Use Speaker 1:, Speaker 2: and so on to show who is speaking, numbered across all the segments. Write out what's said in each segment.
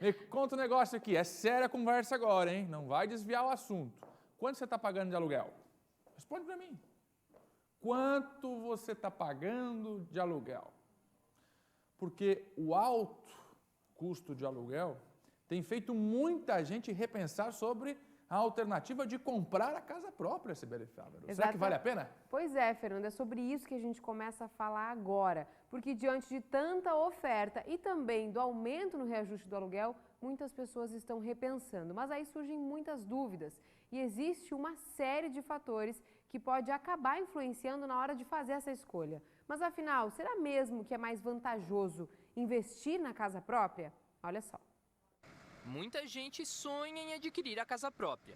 Speaker 1: Me conta um negócio aqui, é séria a conversa agora, hein? Não vai desviar o assunto. Quanto você está pagando de aluguel? Responde para mim. Quanto você está pagando de aluguel? Porque o alto custo de aluguel tem feito muita gente repensar sobre a alternativa de comprar a casa própria, Sibeli Fávero. Será que vale a pena?
Speaker 2: Pois é, Fernando, é sobre isso que a gente começa a falar agora. Porque diante de tanta oferta e também do aumento no reajuste do aluguel, muitas pessoas estão repensando. Mas aí surgem muitas dúvidas e existe uma série de fatores que pode acabar influenciando na hora de fazer essa escolha. Mas afinal, será mesmo que é mais vantajoso investir na casa própria? Olha só.
Speaker 3: Muita gente sonha em adquirir a casa própria.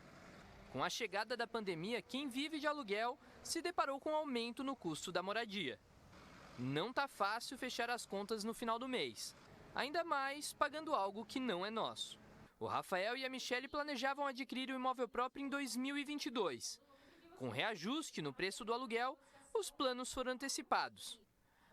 Speaker 3: Com a chegada da pandemia, quem vive de aluguel se deparou com um aumento no custo da moradia. Não tá fácil fechar as contas no final do mês, ainda mais pagando algo que não é nosso. O Rafael e a Michele planejavam adquirir o imóvel próprio em 2022. Com reajuste no preço do aluguel, os planos foram antecipados.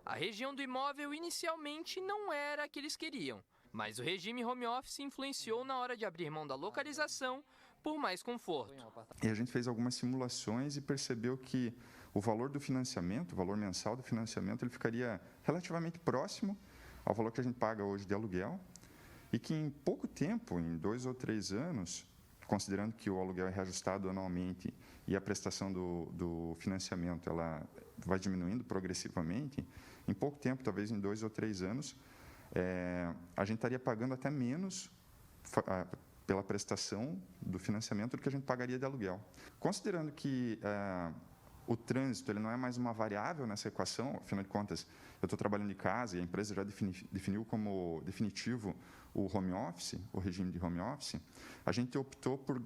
Speaker 3: A região do imóvel inicialmente não era a que eles queriam, mas o regime home office influenciou na hora de abrir mão da localização por mais conforto.
Speaker 4: E a gente fez algumas simulações e percebeu que o valor do financiamento, o valor mensal do financiamento, ele ficaria relativamente próximo ao valor que a gente paga hoje de aluguel e que em pouco tempo, em 2 ou 3 anos, considerando que o aluguel é reajustado anualmente e a prestação do financiamento ela vai diminuindo progressivamente, em pouco tempo, talvez em 2 ou 3 anos, a gente estaria pagando até menos pela prestação do financiamento do que a gente pagaria de aluguel. Considerando que o trânsito ele não é mais uma variável nessa equação, afinal de contas, eu estou trabalhando de casa e a empresa já definiu como definitivo o home office, o regime de home office, a gente optou por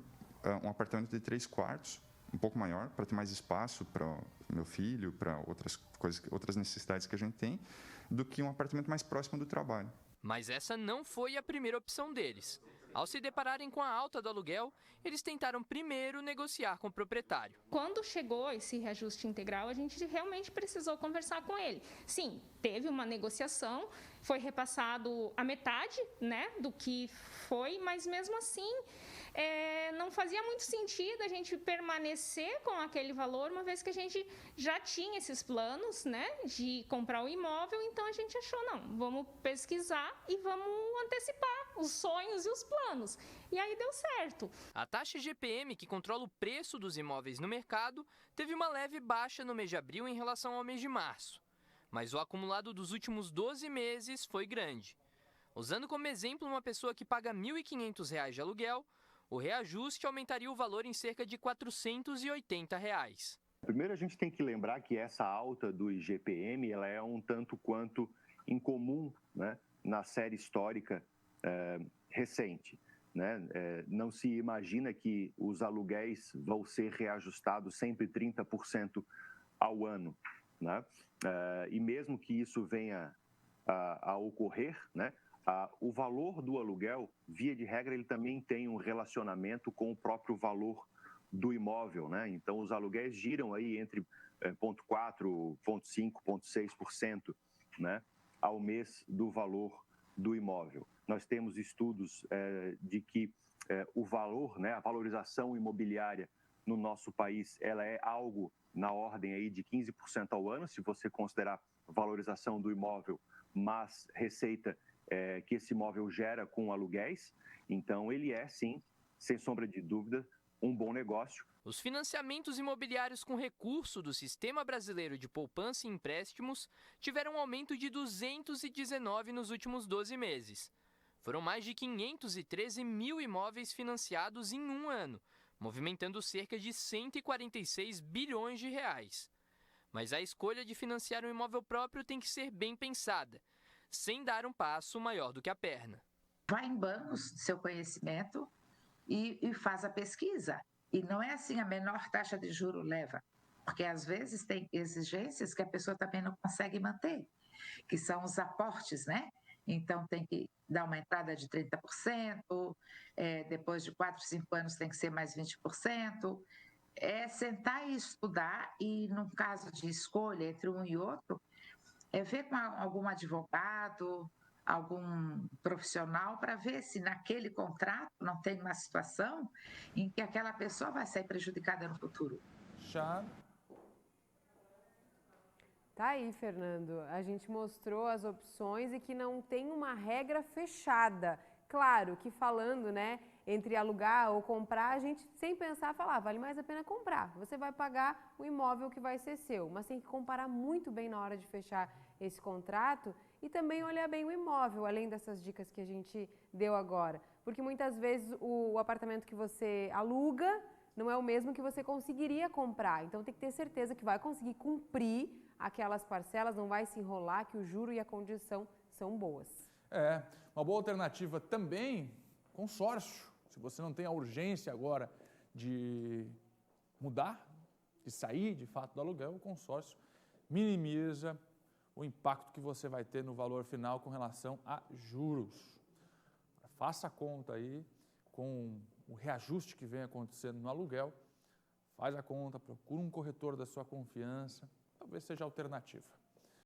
Speaker 4: um apartamento de 3 quartos, um pouco maior, para ter mais espaço para o meu filho, para outras necessidades que a gente tem, do que um apartamento mais próximo do trabalho.
Speaker 3: Mas essa não foi a primeira opção deles. Ao se depararem com a alta do aluguel, eles tentaram primeiro negociar com o proprietário.
Speaker 5: Quando chegou esse reajuste integral, a gente realmente precisou conversar com ele. Sim, teve uma negociação, foi repassado a metade, né, do que foi, mas mesmo assim não fazia muito sentido a gente permanecer com aquele valor, uma vez que a gente já tinha esses planos, né, de comprar o imóvel, então a gente achou, não, vamos pesquisar e vamos antecipar os sonhos e os planos. E aí deu certo.
Speaker 3: A taxa IGPM, que controla o preço dos imóveis no mercado, teve uma leve baixa no mês de abril em relação ao mês de março. Mas o acumulado dos últimos 12 meses foi grande. Usando como exemplo uma pessoa que paga R$ 1.500 de aluguel, o reajuste aumentaria o valor em cerca de R$ 480.
Speaker 6: Primeiro, a gente tem que lembrar que essa alta do IGPM ela é um tanto quanto incomum, né, na série histórica recente. Né? Não se imagina que os aluguéis vão ser reajustados sempre 30% ao ano. Né? E mesmo que isso venha a ocorrer, né, o valor do aluguel, via de regra, ele também tem um relacionamento com o próprio valor do imóvel. Né? Então, os aluguéis giram aí entre 0,4%, 0,5%, 0,6%, né, ao mês do valor do imóvel. Nós temos estudos de que o valor, né, a valorização imobiliária no nosso país, ela é algo na ordem aí de 15% ao ano, se você considerar valorização do imóvel, mas receita que esse imóvel gera com aluguéis. Então, ele é, sim, sem sombra de dúvida, um bom negócio.
Speaker 3: Os financiamentos imobiliários com recurso do Sistema Brasileiro de Poupança e Empréstimos tiveram um aumento de 219 nos últimos 12 meses. Foram mais de 513 mil imóveis financiados em um ano, movimentando cerca de 146 bilhões de reais. Mas a escolha de financiar um imóvel próprio tem que ser bem pensada, sem dar um passo maior do que a perna.
Speaker 7: Vai em bancos, seu conhecimento, e faz a pesquisa. E não é assim a menor taxa de juro leva, porque às vezes tem exigências que a pessoa também não consegue manter, que são os aportes, né? Então tem que dar uma entrada de 30%, depois de 4, 5 anos tem que ser mais 20%. É sentar e estudar e, no caso de escolha entre um e outro, ver com algum advogado, algum profissional para ver se naquele contrato não tem uma situação em que aquela pessoa vai sair prejudicada no futuro.
Speaker 1: Já.
Speaker 2: Tá aí, Fernando. A gente mostrou as opções e que não tem uma regra fechada. Claro que falando, né, entre alugar ou comprar, a gente sem pensar falar, vale mais a pena comprar. Você vai pagar o imóvel que vai ser seu, mas tem que comparar muito bem na hora de fechar esse contrato e também olhar bem o imóvel, além dessas dicas que a gente deu agora. Porque muitas vezes o apartamento que você aluga não é o mesmo que você conseguiria comprar. Então tem que ter certeza que vai conseguir cumprir aquelas parcelas, não vai se enrolar, que o juro e a condição são boas.
Speaker 1: Uma boa alternativa também, consórcio. Se você não tem a urgência agora de mudar, de sair de fato do aluguel, o consórcio minimiza o impacto que você vai ter no valor final com relação a juros. Faça a conta aí com o reajuste que vem acontecendo no aluguel, faz a conta, procura um corretor da sua confiança, talvez seja a alternativa.